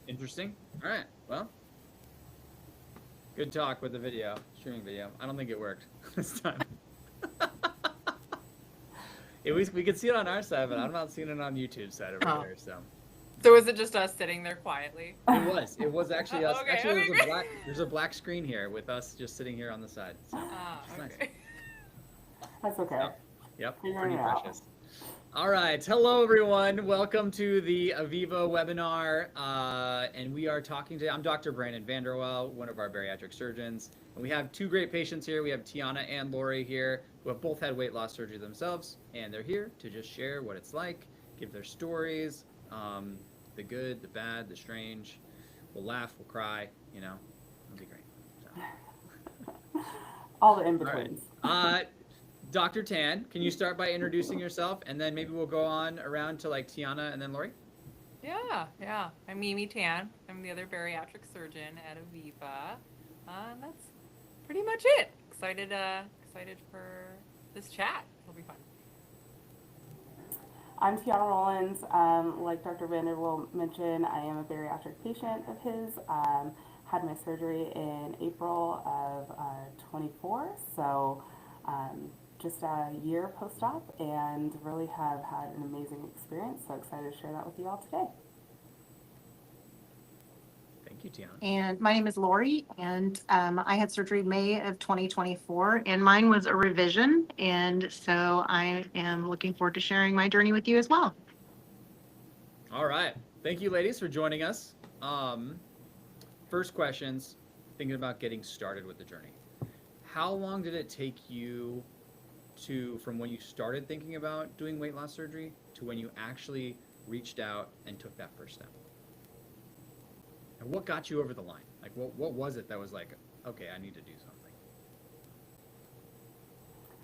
Interesting. All right. Well, good talk with the video, streaming video. I don't think it worked this time. We could see it on our side, but I'm not seeing it on YouTube side over here. So was it just us sitting there quietly? It was actually us. Okay, Actually, okay, there's a black screen here with us just sitting here on the side. So, okay. nice. That's okay. Yep. Figuring Pretty it out. precious. All right. Hello, everyone. Welcome to the Eviva webinar. And we are talking today. I'm Dr. Brandon VanderWel, one of our bariatric surgeons. And we have two great patients here. We have Tiana and Lori here, who have both had weight loss surgery themselves. And they're here to just share what it's like, give their stories, the good, the bad, the strange. We'll laugh, we'll cry, it'll be great. So. All the in-betweens. Dr. Tan, can you start by introducing yourself, and then maybe we'll go on around to like Tiana and then Lori? Yeah. I'm Mimi Tan. I'm the other bariatric surgeon at Eviva. And that's pretty much it. Excited for this chat. It'll be fun. I'm Tiana Rollins. Like Dr. VanderWel mentioned, I am a bariatric patient of his. Had my surgery in April of 24, so just a year post-op, and really have had an amazing experience. So excited to share that with you all today. Thank you, Tiana. And my name is Lori, and I had surgery May of 2024, and mine was a revision. And so I am looking forward to sharing my journey with you as well. All right. Thank you, ladies, for joining us. First questions, thinking about getting started with the journey. How long did it take you from when you started thinking about doing weight loss surgery to when you actually reached out and took that first step? And what got you over the line? Like, what was it that was like, okay, I need to do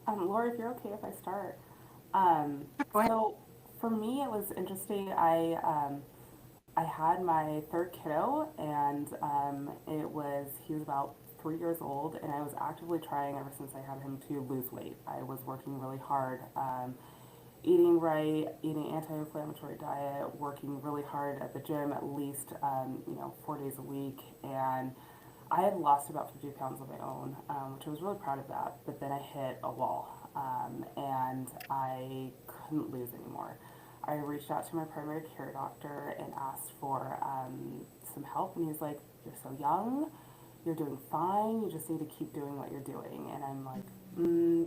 something? Lori, if you're okay if I start. Go ahead. So for me, it was interesting. I had my third kiddo, and he was about 3 years old, and I was actively trying ever since I had him to lose weight. I was working really hard, eating right, eating anti-inflammatory diet, working really hard at the gym at least 4 days a week, and I had lost about 50 pounds on my own, which I was really proud of that. But then I hit a wall, and I couldn't lose anymore. I reached out to my primary care doctor and asked for some help, and he's like, "You're so young, you're doing fine, you just need to keep doing what you're doing." And I'm like,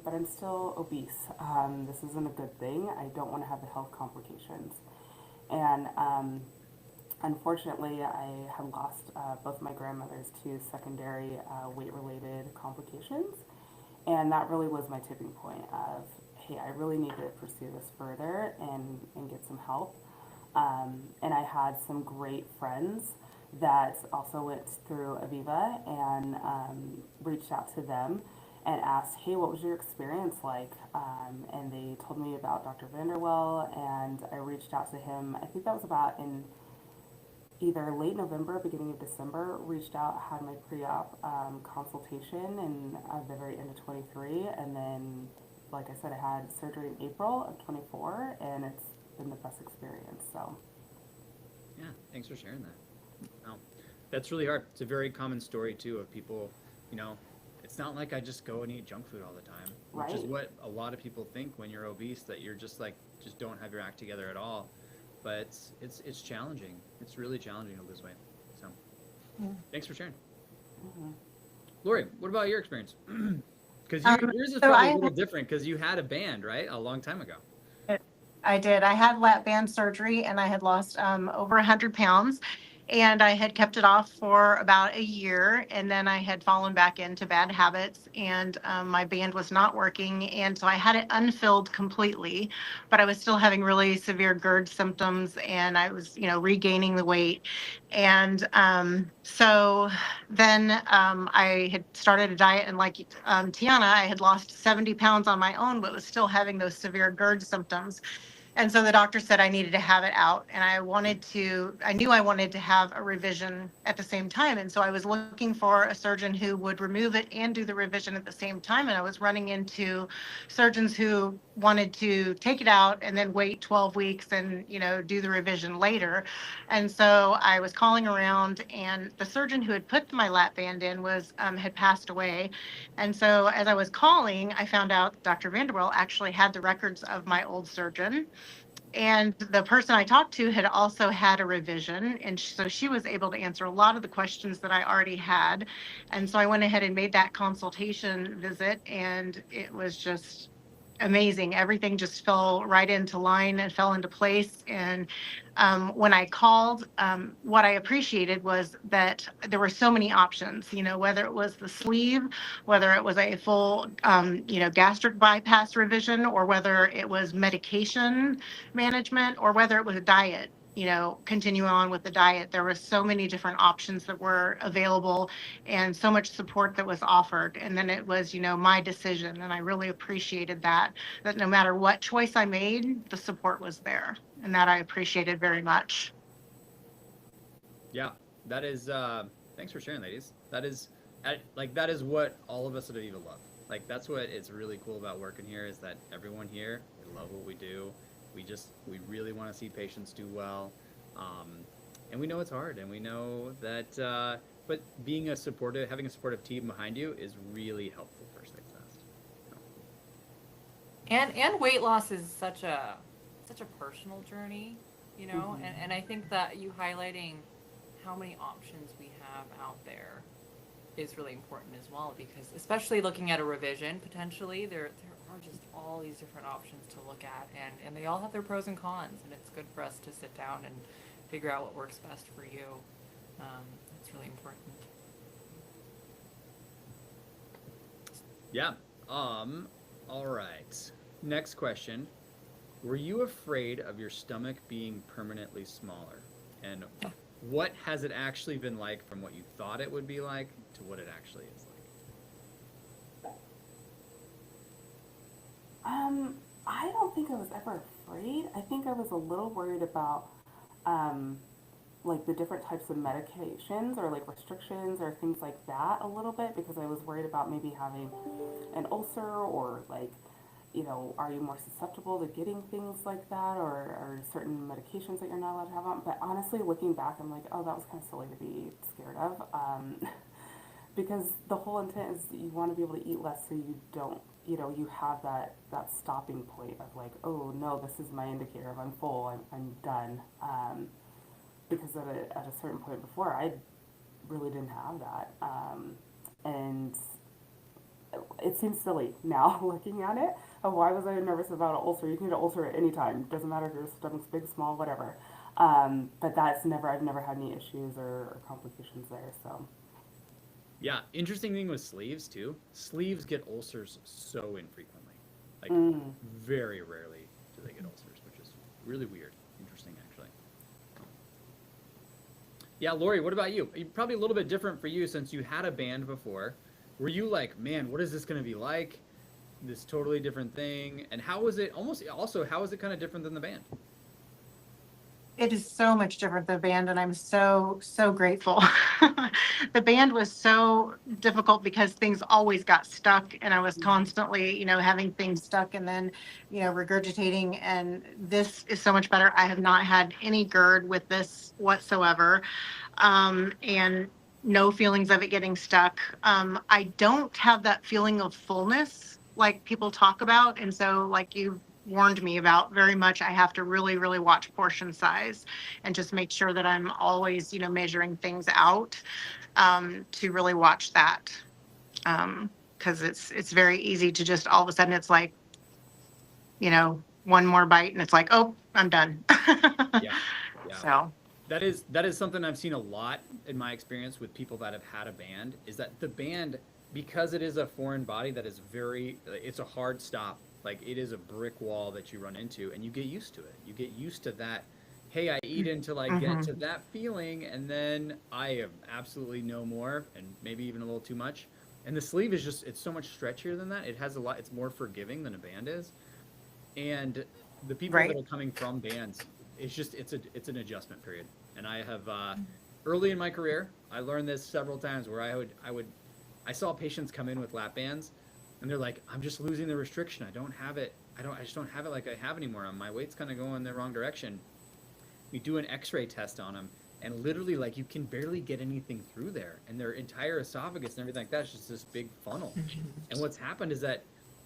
but I'm still obese. This isn't a good thing. I don't want to have the health complications. And unfortunately, I had lost both my grandmothers to secondary weight-related complications. And that really was my tipping point of, hey, I really need to pursue this further and get some help. And I had some great friends that also went through Eviva, and reached out to them and asked, hey, what was your experience like? And they told me about Dr. VanderWel, and I reached out to him. I think that was about in either late November, beginning of December. Reached out, had my pre-op consultation in the very end of 23, and then, like I said, I had surgery in April of 24, and it's been the best experience. So Yeah, thanks for sharing that. Wow. That's really hard. It's a very common story, too, of people, it's not like I just go and eat junk food all the time, which is Right. what a lot of people think when you're obese, that you're just don't have your act together at all. But it's challenging. It's really challenging to lose weight. So thanks for sharing. Lori, what about your experience? Because yours is probably a little different because you had a band, right? A long time ago. I did. I had lap band surgery, and I had lost over 100 pounds. And I had kept it off for about a year, and then I had fallen back into bad habits, and my band was not working, and so I had it unfilled completely, but I was still having really severe GERD symptoms, and I was, regaining the weight. And so then I had started a diet, and like Tiana, I had lost 70 pounds on my own, but was still having those severe GERD symptoms. And so the doctor said I needed to have it out, and I knew I wanted to have a revision at the same time. And so I was looking for a surgeon who would remove it and do the revision at the same time. And I was running into surgeons who wanted to take it out and then wait 12 weeks and, do the revision later. And so I was calling around, and the surgeon who had put my lap band in had passed away. And so as I was calling, I found out Dr. VanderWel actually had the records of my old surgeon. And the person I talked to had also had a revision. And so she was able to answer a lot of the questions that I already had. And so I went ahead and made that consultation visit, and it was just amazing. Everything just fell right into line and fell into place. And when I called, what I appreciated was that there were so many options, whether it was the sleeve, whether it was a full, gastric bypass revision, or whether it was medication management, or whether it was a diet, continue on with the diet. There were so many different options that were available and so much support that was offered. And then it was, my decision. And I really appreciated that no matter what choice I made, the support was there. And that I appreciated very much. Yeah, that is, thanks for sharing, ladies. That is what all of us at Eviva love. Like, that's what is really cool about working here, is that everyone here, we love what we do. We really want to see patients do well. And we know it's hard, and we know that, but having a supportive team behind you is really helpful for success. And weight loss is such a personal journey, and I think that you highlighting how many options we have out there is really important as well, because especially looking at a revision, potentially there are just all these different options to look at, and they all have their pros and cons, and it's good for us to sit down and figure out what works best for you. It's really important. Yeah. All right. Next question. Were you afraid of your stomach being permanently smaller? And what has it actually been like from what you thought it would be like to what it actually is like? I don't think I was ever afraid. I think I was a little worried about like the different types of medications or like restrictions or things like that a little bit, because I was worried about maybe having an ulcer, or like, are you more susceptible to getting things like that, or certain medications that you're not allowed to have on. But honestly, looking back, I'm like, oh, that was kind of silly to be scared of, because the whole intent is you want to be able to eat less so you don't, you have that stopping point of like, oh no, this is my indicator of I'm full, I'm done. Because at a certain point before, I really didn't have that. And it seems silly now looking at it. Oh, why was I nervous about an ulcer? You can get an ulcer at any time. Doesn't matter if your stomach's big, small, whatever. But I've never had any issues or complications there. So. Yeah, interesting thing with sleeves too. Sleeves get ulcers so infrequently. Like very rarely do they get ulcers, which is really weird. Interesting, actually. Yeah, Lori, what about you? Probably a little bit different for you since you had a band before. Were you like, man, what is this going to be like? This totally different thing. And how is it how is it kind of different than the band? It is so much different than the band, and I'm so, so grateful. The band was so difficult because things always got stuck, and I was constantly, having things stuck and then, regurgitating. And this is so much better. I have not had any GERD with this whatsoever, and no feelings of it getting stuck. I don't have that feeling of fullness like people talk about, and so like you warned me about very much, I have to really, really watch portion size and just make sure that I'm always, measuring things out, to really watch that. Cause it's very easy to just all of a sudden it's like, one more bite and it's like, oh, I'm done. Yeah. So that is something I've seen a lot in my experience with people that have had a band, is that the band, because it is a foreign body that is it's a hard stop. Like, it is a brick wall that you run into, and you get used to it. You get used to that. Hey, I eat until I get to that feeling, and then I have absolutely no more, and maybe even a little too much. And the sleeve is it's so much stretchier than that. It has it's more forgiving than a band is. And the people that are coming from bands, it's an adjustment period. And I have, early in my career, I learned this several times where I saw patients come in with lap bands, and they're like, I'm just losing the restriction. I don't have it I just don't have it like I have anymore. My weight's kind of going in the wrong direction. We do an x-ray test on them, and literally, like, you can barely get anything through there, and their entire esophagus and everything like that is just this big funnel. And what's happened is that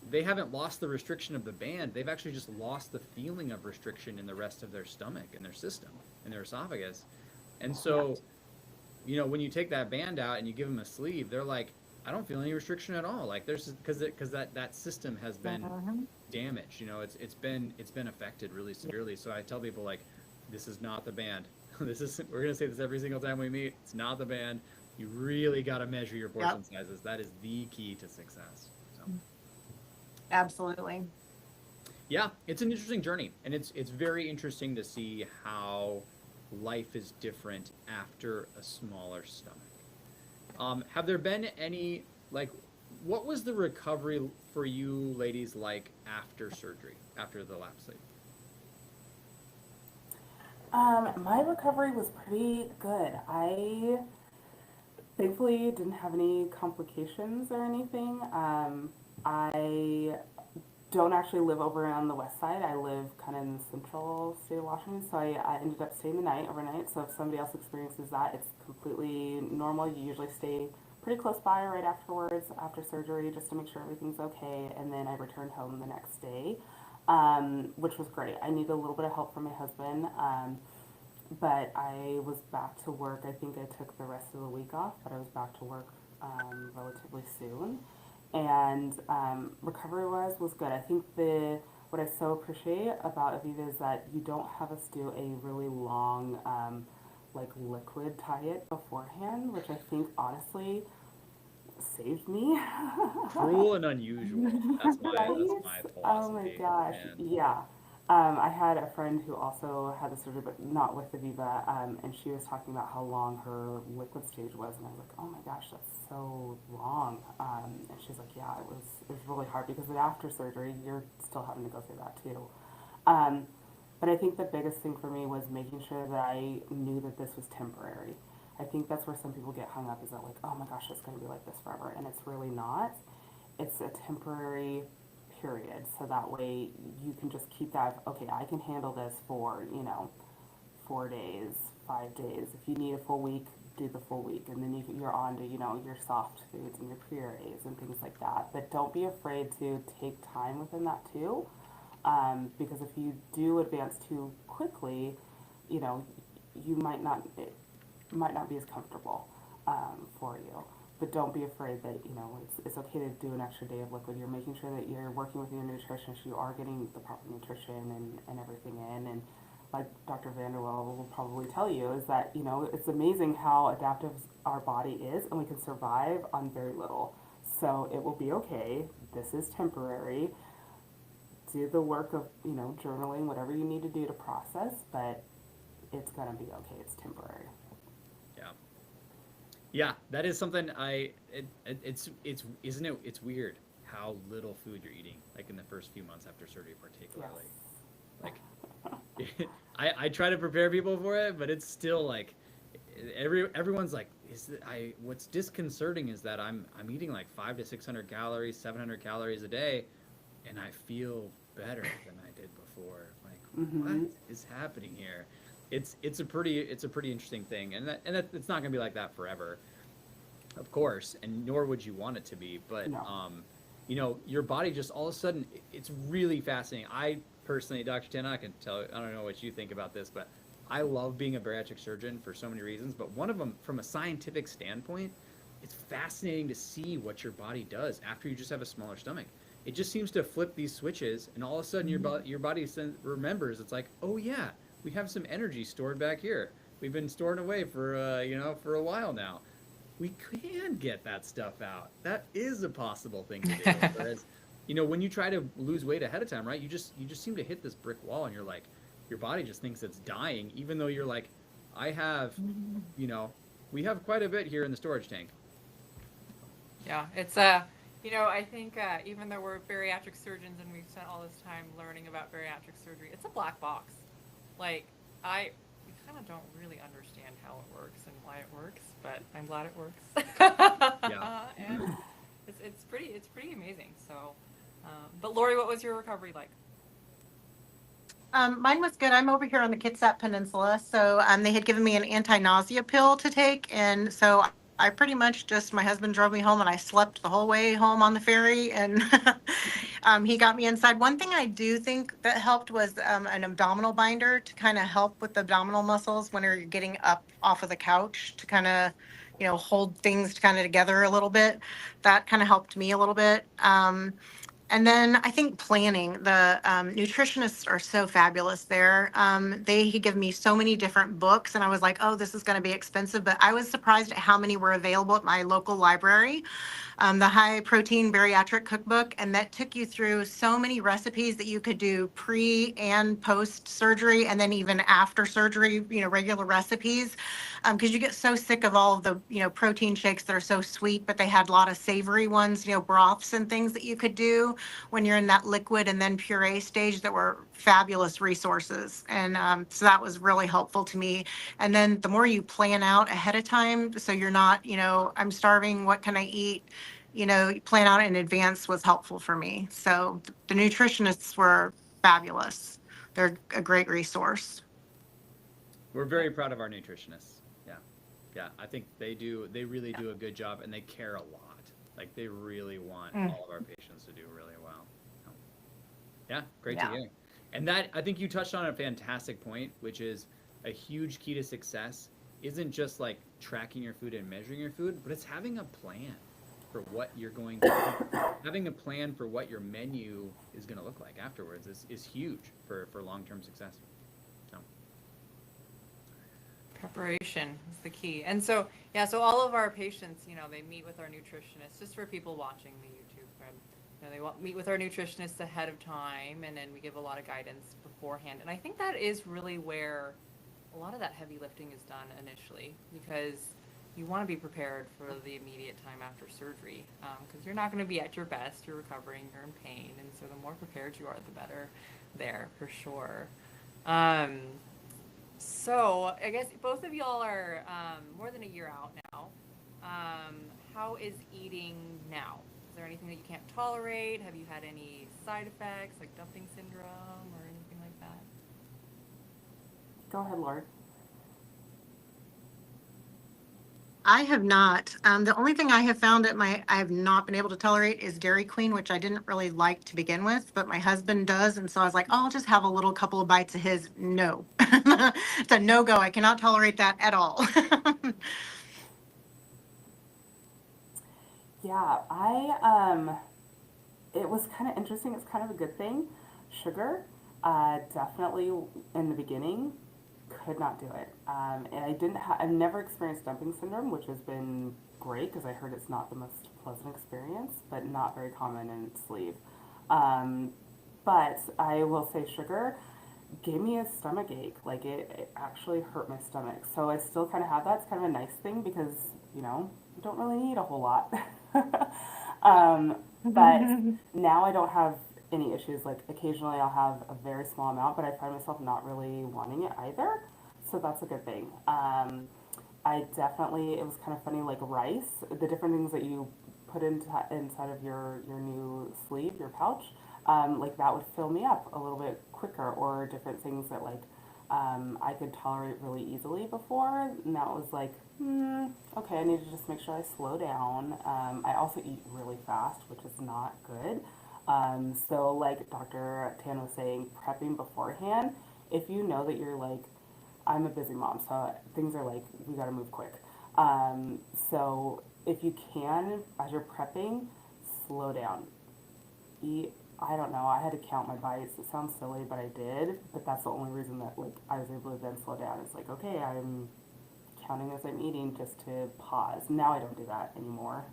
they haven't lost the restriction of the band. They've actually just lost the feeling of restriction in the rest of their stomach and their system and their esophagus. And so, you know, when you take that band out and you give them a sleeve, they're like, I don't feel any restriction at all. Like, there's because that system has been damaged. You know, it's been affected really severely. So I tell people, like, this is not the band. We're gonna say this every single time we meet. It's not the band. You really got to measure your portion sizes. That is the key to success. So. Absolutely. Yeah, it's an interesting journey, and it's very interesting to see how life is different after a smaller stomach. Have there been any, like, what was the recovery for you ladies like after surgery, after the lap sleeve? My recovery was pretty good. I thankfully didn't have any complications or anything. I don't actually live over on the west side. I live kind of in the central state of Washington, so I ended up staying the night overnight. So if somebody else experiences that, it's completely normal. You usually stay pretty close by right afterwards, after surgery, just to make sure everything's okay. And then I returned home the next day, which was great. I needed a little bit of help from my husband, but I was back to work. I think I took the rest of the week off, but I was back to work relatively soon. And recovery-wise was good. I think what I so appreciate about Eviva is that you don't have us do a really long like liquid diet beforehand, which I think honestly saved me. Cruel and unusual. That's my philosophy. Oh my gosh, Man. yeah. I had a friend who also had the surgery, but not with Eviva, and she was talking about how long her liquid stage was, and I was like, oh my gosh, that's so long. And she's like, yeah, it was really hard because after surgery, you're still having to go through that too. But I think the biggest thing for me was making sure that I knew that this was temporary. I think that's where some people get hung up, is that, like, oh my gosh, it's going to be like this forever, and it's really not. It's a temporary period, so that way you can just keep that, okay, I can handle this for, 4 days, 5 days. If you need a full week, do the full week, and then you're on to, your soft foods and your purees and things like that. But don't be afraid to take time within that too, because if you do advance too quickly, you might not, it might not be as comfortable for you. But don't be afraid that, it's okay to do an extra day of liquid. You're making sure that you're working with your nutritionist, you are getting the proper nutrition and everything in. And like Dr. VanderWel will probably tell you, is that, it's amazing how adaptive our body is, and we can survive on very little. So it will be okay. This is temporary. Do the work of, journaling, whatever you need to do to process, but it's going to be okay. It's temporary. Yeah, that is something it's isn't it? It's weird how little food you're eating, like in the first few months after surgery, particularly. Yes. Like, I try to prepare people for it, but it's still like everyone's like, what's disconcerting is that I'm eating like 500 to 600 calories, 700 calories a day, and I feel better than I did before. Like, what is happening here? It's a pretty interesting thing, and it's not gonna be like that forever, of course, and nor would you want it to be. But no. Your body just all of a sudden, it's really fascinating. I personally, Dr. Tan, I can tell. I don't know what you think about this, but I love being a bariatric surgeon for so many reasons. But one of them, from a scientific standpoint, it's fascinating to see what your body does after you just have a smaller stomach. It just seems to flip these switches, and all of a sudden your body remembers. It's like, oh yeah, we have some energy stored back here. We've been storing away for for a while now. We can get that stuff out. That is a possible thing to do. Whereas, when you try to lose weight ahead of time, right? You just seem to hit this brick wall, and you're like, your body just thinks it's dying, even though you're like, I have, we have quite a bit here in the storage tank. Yeah, it's I think even though we're bariatric surgeons and we've spent all this time learning about bariatric surgery, it's a black box. Like, we kind of don't really understand how it works and why it works, but I'm glad it works. Yeah. And it's pretty amazing. So, But Lori, what was your recovery like? Mine was good. I'm over here on the Kitsap Peninsula, so they had given me an anti-nausea pill to take, and so I pretty much just my husband drove me home, and I slept the whole way home on the ferry, and he got me inside. One thing I do think that helped was an abdominal binder to kind of help with the abdominal muscles when you're getting up off of the couch to kind of, hold things kind of together a little bit. That kind of helped me a little bit. And then I think planning, the nutritionists are so fabulous there. They give me so many different books, and I was like, oh, this is going to be expensive. But I was surprised at how many were available at my local library. The high protein bariatric cookbook, and that took you through so many recipes that you could do pre and post surgery, and then even after surgery, regular recipes. Because you get so sick of all of the, protein shakes that are so sweet, but they had a lot of savory ones, broths and things that you could do when you're in that liquid and then puree stage that were fabulous resources. And so that was really helpful to me. And then the more you plan out ahead of time, so you're not, I'm starving, what can I eat? Plan out in advance was helpful for me. So the nutritionists were fabulous. They're a great resource. We're very proud of our nutritionists. Yeah. Yeah. I think they really do a good job, and they care a lot. Like, they really want all of our patients to do really well. So, yeah. Great to hear. And that, I think you touched on a fantastic point, which is a huge key to success isn't just like tracking your food and measuring your food, but it's having a plan for what you're going to do. Having a plan for what your menu is going to look like afterwards is huge for long-term success. So. Preparation is the key. And so, so all of our patients, they meet with our nutritionists, just for people watching the YouTube. They meet with our nutritionists ahead of time, and then we give a lot of guidance beforehand. And I think that is really where a lot of that heavy lifting is done initially, because you want to be prepared for the immediate time after surgery, because you're not going to be at your best. You're recovering, you're in pain, and so the more prepared you are, the better there, for sure. So I guess both of y'all are more than a year out now. How is eating now? Is there anything that you can't tolerate? Have you had any side effects like dumping syndrome or anything like that? Go ahead, Laura. I have not. The only thing I have found I have not been able to tolerate is Dairy Queen, which I didn't really like to begin with, but my husband does. And so I was like, oh, I'll just have a little couple of bites of his. No, it's a no-go. I cannot tolerate that at all. Yeah, it was kind of interesting. It's kind of a good thing. Sugar, definitely in the beginning, could not do it. And I've never experienced dumping syndrome, which has been great because I heard it's not the most pleasant experience, but not very common in sleep. But I will say sugar gave me a stomach ache. Like it actually hurt my stomach. So I still kind of have that. It's kind of a nice thing because, you don't really need a whole lot. But now I don't have any issues. Like occasionally I'll have a very small amount, but I find myself not really wanting it either. So that's a good thing. It was kind of funny, like rice, the different things that you put inside of your new sleeve, your pouch, like that would fill me up a little bit quicker, or different things that I could tolerate really easily before. Now it was like, okay, I need to just make sure I slow down. I also eat really fast, which is not good. So like Dr. Tan was saying, prepping beforehand, if you know that you're like, I'm a busy mom, so things are like, we gotta move quick. So if you can, as you're prepping, slow down. Eat, I don't know, I had to count my bites. It sounds silly, but I did. But that's the only reason that I was able to then slow down. It's like, okay, I'm counting as I'm eating just to pause. Now I don't do that anymore.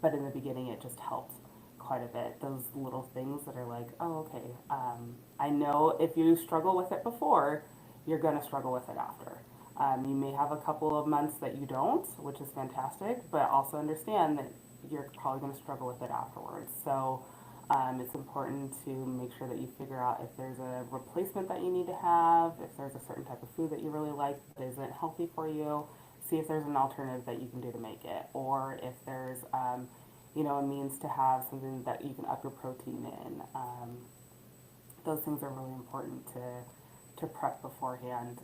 But in the beginning, it just helped quite a bit. Those little things that are like, oh, okay, I know if you struggle with it before, you're going to struggle with it after. You may have a couple of months that you don't, which is fantastic, but also understand that you're probably going to struggle with it afterwards. So it's important to make sure that you figure out if there's a replacement that you need to have, if there's a certain type of food that you really like that isn't healthy for you. See if there's an alternative that you can do to make it, or if there's a means to have something that you can up your protein in. Those things are really important to prep beforehand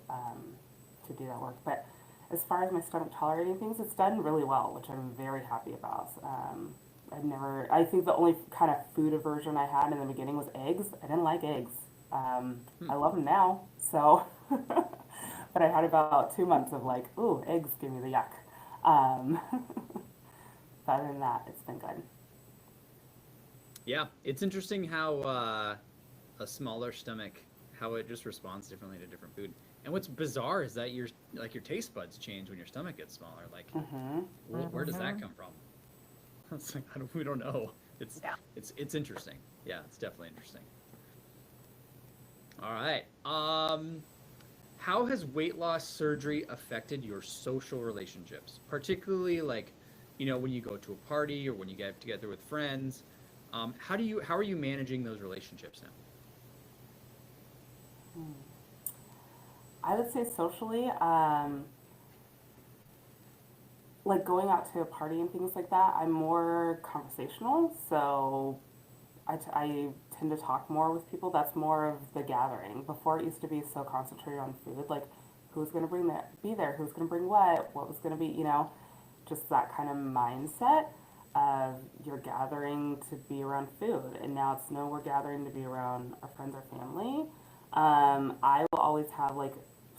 to do that work. But as far as my stomach tolerating things, it's done really well, which I'm very happy about. I think the only kind of food aversion I had in the beginning was eggs. I didn't like eggs. I love them now, so, but I had about 2 months of like, ooh, eggs give me the yuck. But other than that, it's been good. Yeah, it's interesting how a smaller stomach, how it just responds differently to different food. And what's bizarre is that your taste buds change when your stomach gets smaller. Like, where does that come from? It's like, we don't know. It's interesting. Yeah, it's definitely interesting. All right. How has weight loss surgery affected your social relationships, particularly like, when you go to a party or when you get together with friends? How are you managing those relationships now? I would say socially, like going out to a party and things like that, I'm more conversational, so I tend to talk more with people. That's more of the gathering. Before it used to be so concentrated on food, like who's going to be there, who's going to bring what was going to be, just that kind of mindset of you're gathering to be around food. And now it's no, we're gathering to be around our friends or family. I will always have like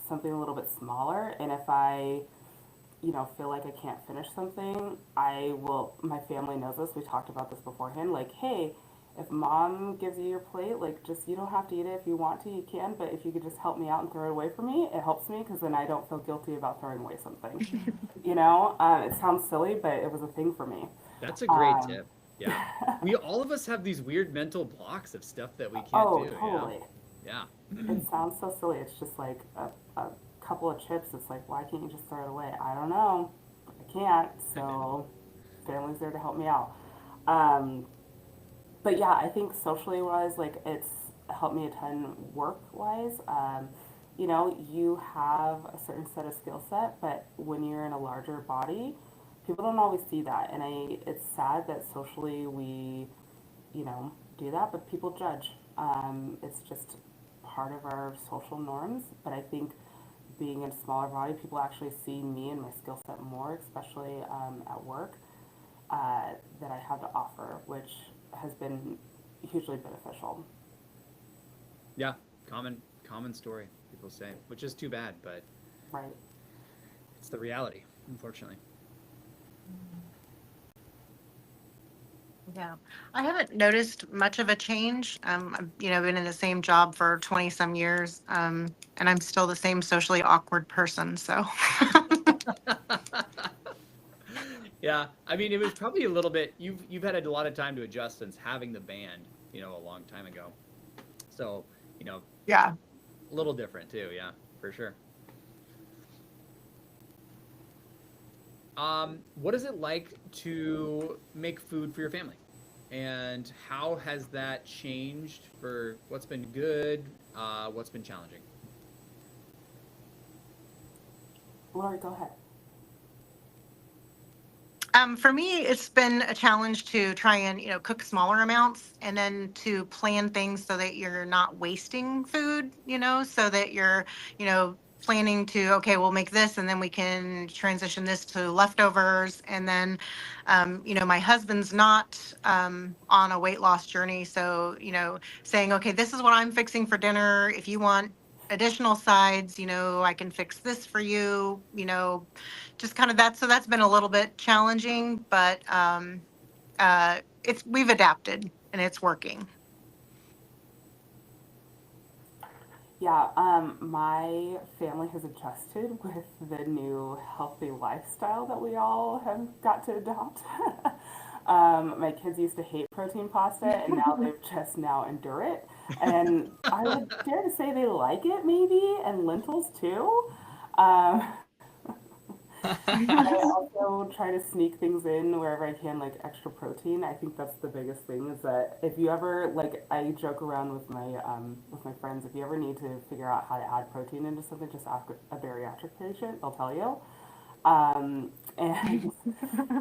something a little bit smaller, and if I feel like I can't finish something, my family knows this, we talked about this beforehand, like, hey, if mom gives you your plate, like, just, you don't have to eat it. If you want to, you can, but if you could just help me out and throw it away for me, it helps me, because then I don't feel guilty about throwing away something. It sounds silly, but it was a thing for me. That's a great tip. Yeah. All of us have these weird mental blocks of stuff that we can't do. Totally. Yeah. It sounds so silly. It's just like a couple of chips. It's like, why can't you just throw it away? I don't know. I can't. So family's there to help me out. But yeah, I think socially wise, like it's helped me a ton work wise. You have a certain set of skill set, but when you're in a larger body, people don't always see that. And it's sad that socially we, do that, but people judge. It's just part of our social norms, but I think being in a smaller body, people actually see me and my skill set more, especially at work, that I have to offer, which has been hugely beneficial. Yeah, common story, people say, which is too bad, but right. It's the reality, unfortunately. Yeah, I haven't noticed much of a change. I've, been in the same job for 20 some years, and I'm still the same socially awkward person. So, yeah, I mean, it was probably a little bit. You've had a lot of time to adjust since having the band, a long time ago. So, yeah, a little different too. Yeah, for sure. What is it like to make food for your family? And how has that changed for what's been good, what's been challenging? Lori, go ahead. For me, it's been a challenge to try and, cook smaller amounts and then to plan things so that you're not wasting food, so that you're, planning to, okay, we'll make this and then we can transition this to leftovers. And then, my husband's not on a weight loss journey. So, saying, okay, this is what I'm fixing for dinner. If you want additional sides, I can fix this for you, just kind of that. So that's been a little bit challenging, but we've adapted and it's working. Yeah, my family has adjusted with the new healthy lifestyle that we all have got to adopt. My kids used to hate protein pasta, and now they've just now endure it. And I would dare to say they like it, maybe, and lentils too. I also try to sneak things in wherever I can, like extra protein. I think that's the biggest thing is that if you ever, like, I joke around with my friends, if you ever need to figure out how to add protein into something, just ask a bariatric patient, they'll tell you. And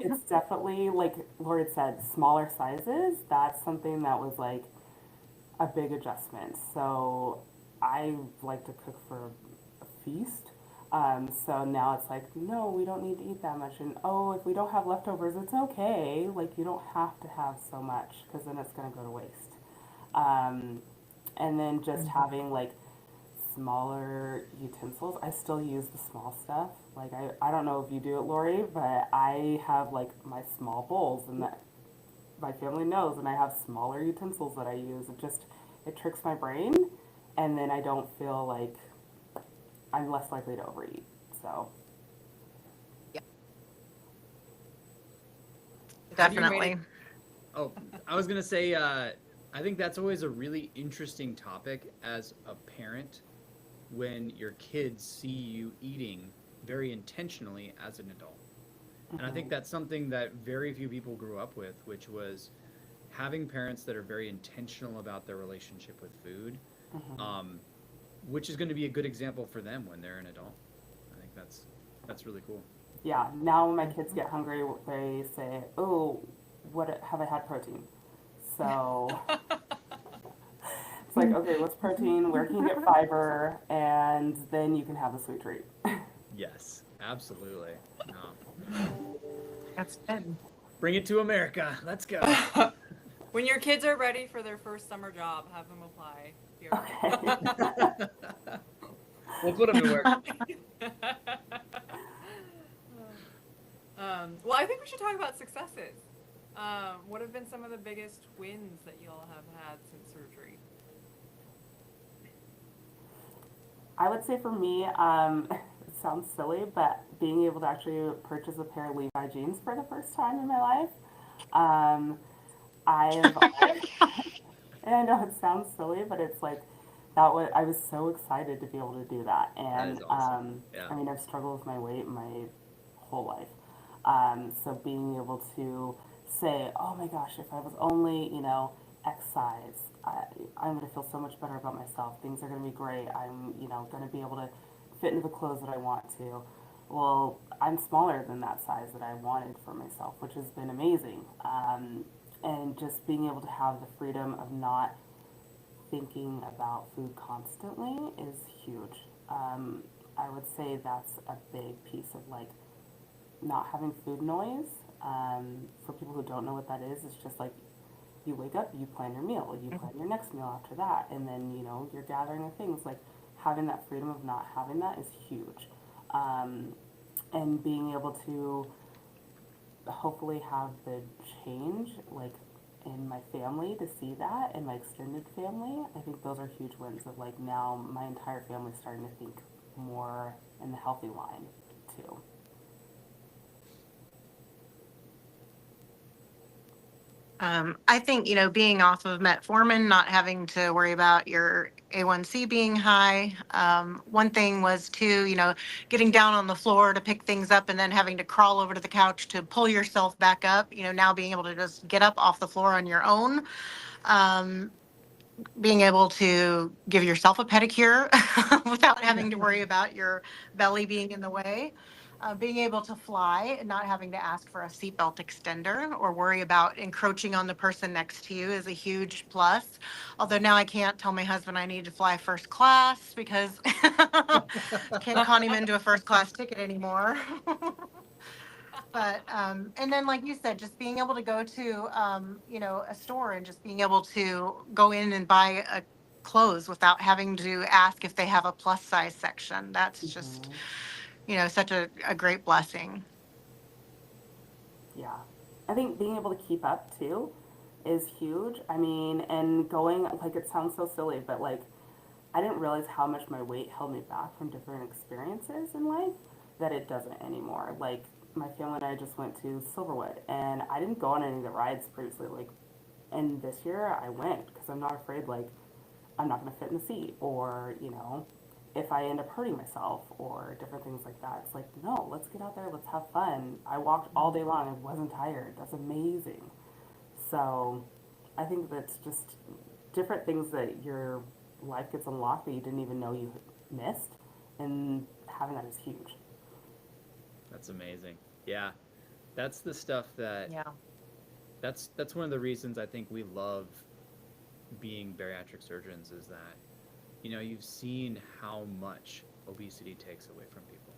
it's definitely, like Lori said, smaller sizes. That's something that was like a big adjustment. So I like to cook for a feast. So now it's like, no, we don't need to eat that much. And oh, if we don't have leftovers, it's okay. Like, you don't have to have so much because then it's going to go to waste. Um, and then just having like smaller utensils. I still use the small stuff. Like, I don't know if you do it, Lori, but I have like my small bowls and that my family knows, and I have smaller utensils that I use. It tricks my brain, and then I don't feel like I'm less likely to overeat. So Have you made Definitely. it? Oh, I was gonna say, I think that's always a really interesting topic as a parent when your kids see you eating very intentionally as an adult. And I think that's something that very few people grew up with, which was having parents that are very intentional about their relationship with food, which is going to be a good example for them when they're an adult. I think that's really cool. yeah, now when my kids get hungry, they say, "Oh, what have I had protein?" So it's like, okay, what's protein? Where can you get fiber? And then you can have the sweet treat. Yes, absolutely. No. That's good. Bring it to America. Let's go. When your kids are ready for their first summer job, have them apply here. Okay. We'll put them to work. Well, I think we should talk about successes. What have been some of the biggest wins that you all have had since surgery? I would say for me, it sounds silly, but being able to actually purchase a pair of Levi jeans for the first time in my life. Um, I've, and I know it sounds silly, but it's like I was so excited to be able to do that. That And is awesome. Yeah. I mean, I've struggled with my weight my whole life. So being able to say, oh my gosh, if I was only, X size, I'm going to feel so much better about myself. Things are going to be great. I'm, going to be able to fit into the clothes that I want to. Well, I'm smaller than that size that I wanted for myself, which has been amazing. And just being able to have the freedom of not thinking about food constantly is huge. I would say that's a big piece of like not having food noise. For people who don't know what that is, it's just like you wake up, you plan your meal, you plan your next meal after that, and then you're gathering the things. Like having that freedom of not having that is huge, and being able to hopefully have the change like in my family to see that in my extended family. I think those are huge wins of like now my entire family's starting to think more in the healthy line too. I think, being off of metformin, not having to worry about your A1C being high. One thing was too, getting down on the floor to pick things up and then having to crawl over to the couch to pull yourself back up, now being able to just get up off the floor on your own. Being able to give yourself a pedicure without having to worry about your belly being in the way. Being able to fly and not having to ask for a seatbelt extender or worry about encroaching on the person next to you is a huge plus. Although now I can't tell my husband I need to fly first class because can't con him into a first class ticket anymore. But and then like you said, just being able to go to a store and just being able to go in and buy a clothes without having to ask if they have a plus size section. That's just such a great blessing. Yeah. I think being able to keep up too is huge. I mean, and going, like, it sounds so silly, but like, I didn't realize how much my weight held me back from different experiences in life that it doesn't anymore. Like, my family and I just went to Silverwood, and I didn't go on any of the rides previously. Like, and this year I went because I'm not afraid, like, I'm not going to fit in the seat, or, if I end up hurting myself or different things like that. It's like, no, let's get out there, let's have fun. I walked all day long, I wasn't tired. That's amazing. So I think that's just different things that your life gets unlocked that you didn't even know you missed, and having that is huge. That's amazing. Yeah, that's the stuff that Yeah. that's one of the reasons I think we love being bariatric surgeons, is that, you know, you've seen how much obesity takes away from people.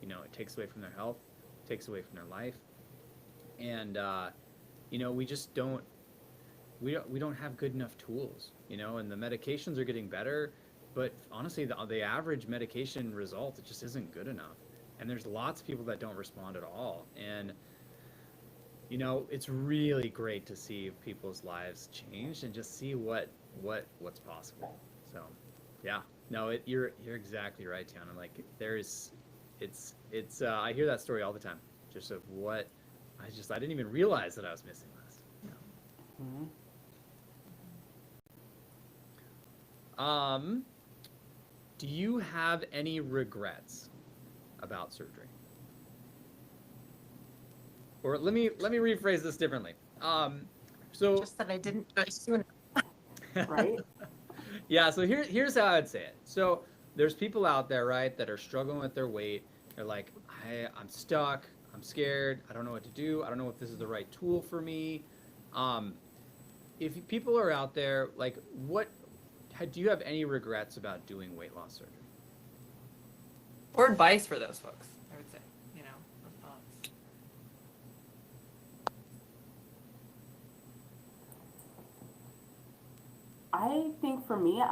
You know, it takes away from their health, takes away from their life, and you know, we just don't we don't have good enough tools, you know, and the medications are getting better, but honestly, the average medication result, it just isn't good enough, and there's lots of people that don't respond at all, and you know, it's really great to see people's lives change and just see what's possible. So, yeah, no, you're exactly right, Tiana. Like, it's I hear that story all the time, just of what I didn't even realize that I was missing this. Mhm. Do you have any regrets about surgery? Or let me rephrase this differently. So Just that I didn't do it sooner. Right? yeah, so here's how I'd say it. So there's people out there, right, that are struggling with their weight. They're like, I'm stuck. I'm scared. I don't know what to do. I don't know if this is the right tool for me. If people are out there, like, do you have any regrets about doing weight loss surgery? Or advice for those folks, I would say, you know, or thoughts. I think for me,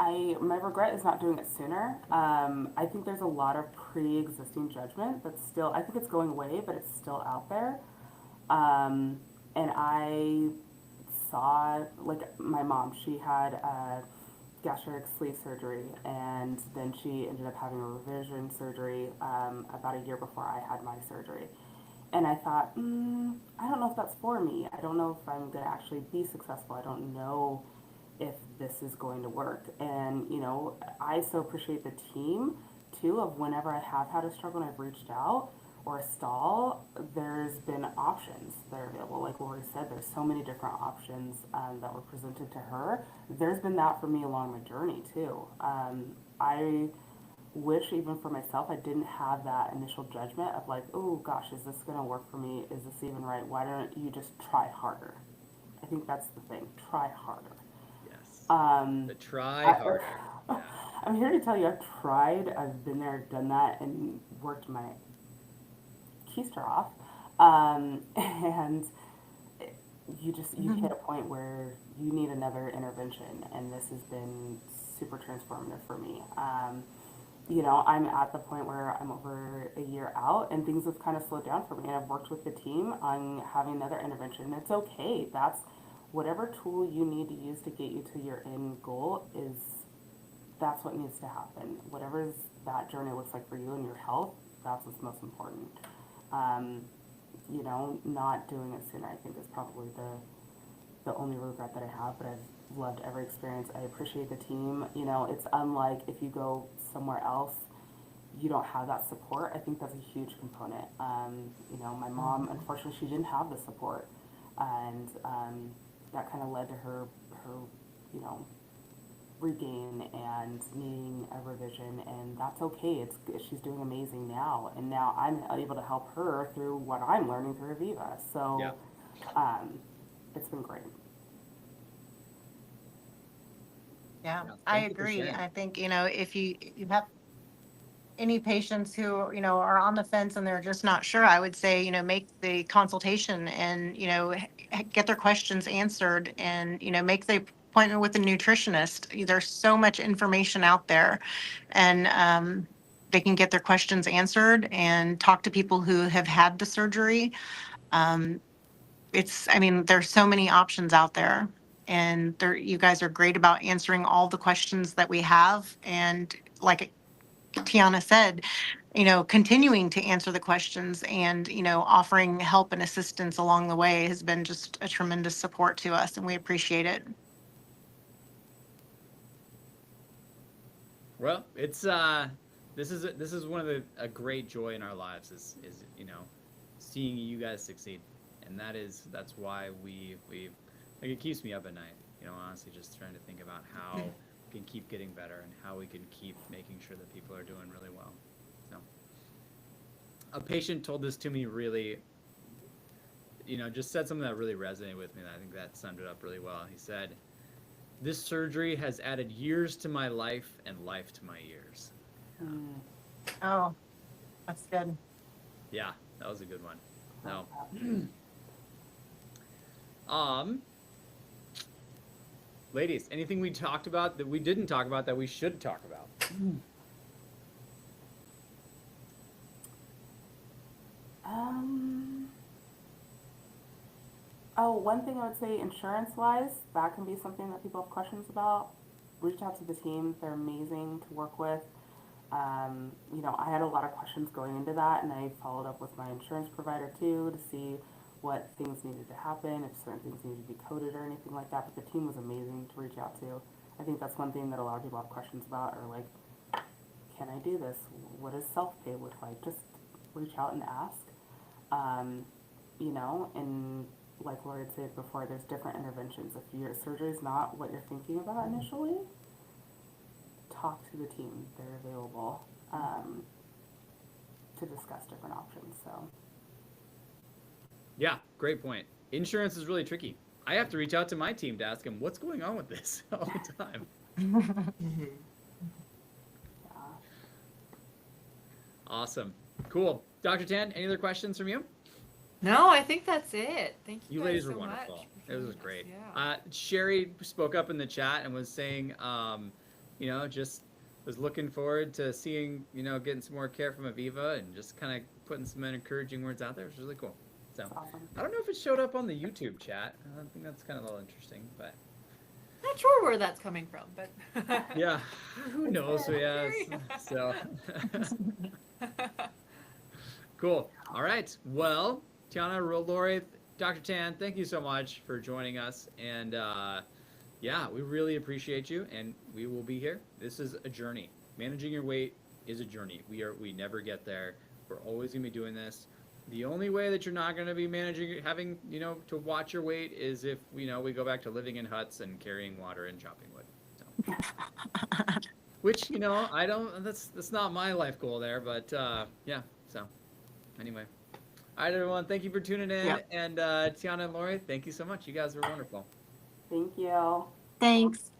my regret is not doing it sooner. I think there's a lot of pre-existing judgment that's still, I think it's going away, but it's still out there. And I saw, like, my mom, she had gastric sleeve surgery, and then she ended up having a revision surgery about a year before I had my surgery. And I thought, I don't know if that's for me. I don't know if I'm going to actually be successful. I don't know if this is going to work. And, you know, I so appreciate the team, too, of whenever I have had a struggle and I've reached out or a stall, there's been options that are available. Like Lori said, there's so many different options that were presented to her. There's been that for me along my journey, too. I wish, even for myself, I didn't have that initial judgment of like, oh gosh, is this going to work for me? Is this even right? Why don't you just try harder? I think that's the thing. Try harder. Yes. The try harder. Yeah. I'm here to tell you, I've tried. I've been there, done that, and worked my keister off. And you hit a point where you need another intervention, and this has been super transformative for me. You know, I'm at the point where I'm over a year out, and things have kind of slowed down for me. And I've worked with the team on having another intervention. It's okay. That's whatever tool you need to use to get you to your end goal that's what needs to happen. Whatever that journey looks like for you and your health, that's what's most important. You know, not doing it sooner, I think, is probably the only regret that I have, but I've loved every experience. I appreciate the team. You know, it's unlike if you go somewhere else, you don't have that support. I think that's a huge component. You know, my mom, unfortunately, she didn't have the support, and that kind of led to her, you know, regain and needing a revision, and that's okay. She's doing amazing now, and now I'm able to help her through what I'm learning through Eviva. So, Yeah. It's been great. Yeah, Yeah, I thank you for agree. sharing. I think, you know, if you have any patients who, you know, are on the fence and they're just not sure, I would say, you know, make the consultation and, you know, get their questions answered and, you know, make the appointment with a nutritionist. There's so much information out there, and they can get their questions answered and talk to people who have had the surgery. Um, I mean, there's so many options out there, and you guys are great about answering all the questions that we have. And like Tiana said, you know, continuing to answer the questions and, you know, offering help and assistance along the way has been just a tremendous support to us, and we appreciate it. Well, it's this is one of a great joy in our lives is you know, seeing you guys succeed, and that's why we like, it keeps me up at night. You know, honestly, just trying to think about how we can keep getting better and how we can keep making sure that people are doing really well. a patient told this to me really, just said something that really resonated with me, and I think that summed it up really well. He said, "This surgery has added years to my life and life to my years." Oh, that's good. Yeah, that was a good one. No. Ladies, anything we talked about that we didn't talk about that we should talk about? Oh, one thing I would say insurance-wise, that can be something that people have questions about. Reach out to the team. They're amazing to work with. I had a lot of questions going into that, and I followed up with my insurance provider too to see what things needed to happen, if certain things needed to be coded or anything like that. But the team was amazing to reach out to. I think that's one thing that a lot of people have questions about, or like, can I do this? What does self-pay look like? Just reach out and ask. And like Lori had said before, there's different interventions. If your surgery is not what you're thinking about initially, talk to the team. They're available to discuss different options. So. Yeah, great point. Insurance is really tricky. I have to reach out to my team to ask them what's going on with this all the time. Yeah. Awesome. Cool. Dr. Tan, any other questions from you? No, I think that's it. Thank you. You guys ladies so were wonderful. much for It was joining us. great. Yeah. Sherry spoke up in the chat and was saying, just was looking forward to seeing, getting some more care from Eviva and just kind of putting some encouraging words out there. It was really cool. So Awesome. I don't know if it showed up on the YouTube chat. I think that's kind of a little interesting, but Not sure where that's coming from, but yeah, who knows? Yeah, so cool. All right. Well, Tiana, Lori, Dr. Tan, thank you so much for joining us, and we really appreciate you, and we will be here. This is a journey. Managing your weight is a journey. We never get there. We're always gonna be doing this. The only way that you're not going to be having, to watch your weight is if, we go back to living in huts and carrying water and chopping wood. So. Which, that's not my life goal there, but, so, anyway. All right, everyone, thank you for tuning in, Yep. and Tiana and Lori, thank you so much. You guys were wonderful. Thank you. Thanks.